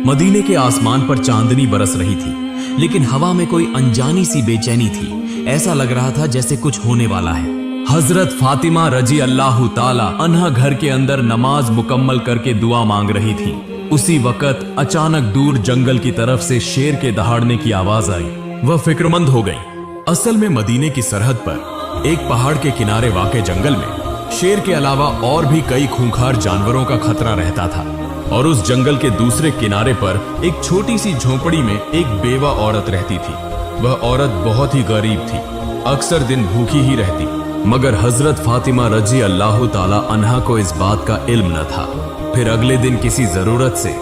मदीने के आसमान पर चांदनी बरस रही थी, लेकिन हवा में कोई अनजानी सी बेचैनी थी। ऐसा लग रहा था जैसे कुछ होने वाला है। हजरत फातिमा रजी अल्लाह ताला अन्हा घर के अंदर नमाज मुकम्मल करके दुआ मांग रही थी। उसी वक्त अचानक दूर जंगल की तरफ से शेर के दहाड़ने की आवाज आई। वह फिक्रमंद हो गई। असल में मदीने की सरहद पर एक पहाड़ के किनारे वाक़े जंगल में शेर के अलावा और भी कई खूंखार जानवरों का खतरा रहता था। और उस जंगल के दूसरे किनारे पर एक छोटी सी झोपड़ी में एक बेवा औरत रहती थी। वह औरत बहुत ही गरीब थी, अक्सर दिन भूखी ही रहती। मगर हजरत फातिमा रजी अल्लाह ताला अन्हा को इस बात का इल्म न था। फिर अगले दिन किसी जरूरत से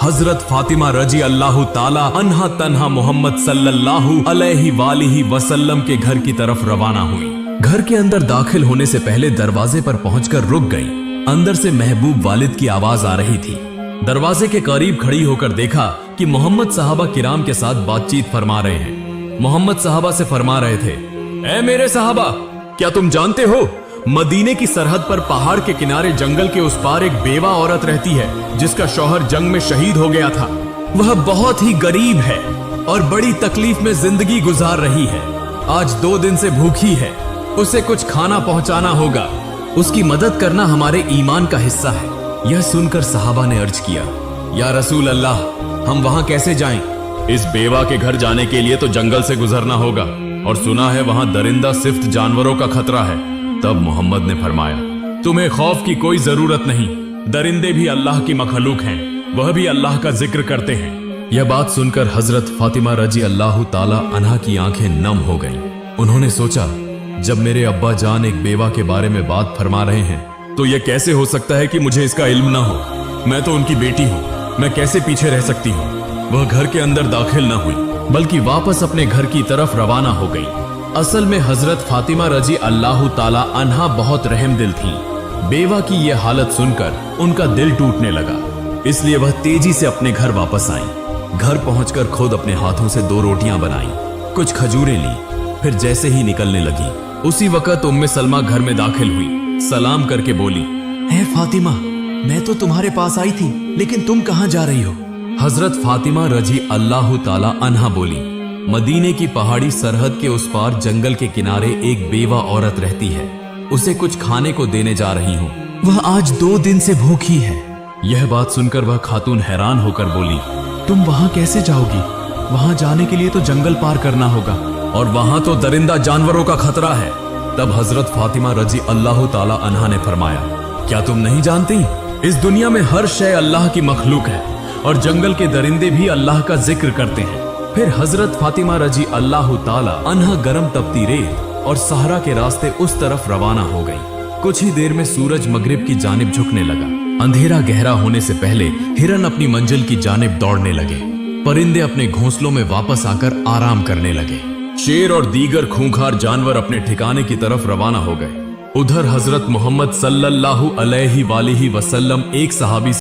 हजरत फातिमा रजी अल्लाह ताला अन्हा तन्हा मोहम्मद सल्लल्लाहु अलैहि वसल्लम के घर की तरफ रवाना हुई। घर के अंदर दाखिल होने से पहले दरवाजे पर पहुंचकर रुक गई। अंदर से महबूब वालिद की आवाज आ रही थी। दरवाजे के करीब खड़ी होकर देखा कि मोहम्मद साहबा किराम के साथ बातचीत फरमा रहे हैं। मोहम्मद साहबा से फरमा रहे थे, ऐ मेरे साहबा, क्या तुम जानते हो मदीने की सरहद पर पहाड़ के किनारे जंगल के उस पार एक बेवा औरत रहती है जिसका शौहर जंग में शहीद हो गया था। वह बहुत ही गरीब है और बड़ी तकलीफ में जिंदगी गुजार रही है। आज 2 दिन से भूखी है। उसे कुछ खाना पहुंचाना होगा। उसकी मदद करना हमारे ईमान का हिस्सा है। यह सुनकर सहाबा ने अर्ज किया, या रसूल अल्लाह, हम वहां कैसे जाएं? इस बेवा के घर जाने के लिए तो जंगल से गुजरना होगा और सुना है वहां दरिंदा सिफ्त जानवरों का खतरा है। तब मोहम्मद ने फरमाया, तुम्हें खौफ की कोई जरूरत नहीं। दरिंदे भी अल्लाह की मखलूक हैं, वह भी अल्लाह का जिक्र करते हैं। यह बात सुनकर हजरत फातिमा रजी अल्लाह ताला अन्हा की आंखें नम हो गईं। उन्होंने सोचा, जब मेरे अब्बा जान एक बेवा के बारे में बात फरमा रहे हैं तो यह कैसे हो सकता है कि मुझे इसका इल्म ना हो। मैं तो उनकी बेटी हूँ, मैं कैसे पीछे रह सकती हूँ। वह घर के अंदर दाखिल ना हुई बल्कि वापस अपने घर की तरफ रवाना हो गई। असल में हजरत फातिमा रजी अल्लाह ताला अन्हा बहुत रहम दिल थी। बेवा की यह हालत सुनकर उनका दिल टूटने लगा, इसलिए वह तेजी से अपने घर वापस आई। घर पहुंचकर खुद अपने हाथों से 2 रोटियां बनाई, कुछ खजूरें ली, फिर जैसे ही निकलने लगी उसी वक्त उम्मे सलमा घर में दाखिल हुई। सलाम करके बोली, है फातिमा, मैं तो तुम्हारे पास आई थी, लेकिन तुम कहां जा रही हो? हजरत फातिमा रजी अल्लाह ताला अन्हा बोली, मदीने की पहाड़ी सरहद के उस पार जंगल के किनारे एक बेवा औरत रहती है। उसे कुछ खाने को देने जा रही हूँ। वह आज 2 दिन से भूखी है। यह बात सुनकर वह खातून हैरान होकर बोली, तुम वहां कैसे जाओगी? वहां जाने के लिए तो जंगल पार करना होगा और वहां तो दरिंदा जानवरों का खतरा है। तब हजरत फातिमा रजी अल्लाह ताला अन्हा ने फरमाया, क्या तुम नहीं जानती, इस दुनिया में हर शय अल्लाह की मखलूक है और जंगल के दरिंदे भी अल्लाह का जिक्र करते हैं। फिर हजरत फातिमा रजी अल्लाह ताला अन्हा गरम तपती रेत और सहरा के रास्ते उस तरफ रवाना हो गई। कुछ ही देर में सूरज मगरिब की जानिब झुकने लगा। अंधेरा गहरा होने से पहले हिरन अपनी मंजिल की जानिब दौड़ने लगे। परिंदे अपने घोंसलों में वापस आकर आराम करने लगे। शेर और दीगर खूंखार जानवर अपने ठिकाने की तरफ रवाना हो गए। उधर हजरत मोहम्मद सल्लल्लाहु अलैहि वसल्लम एक सहाबी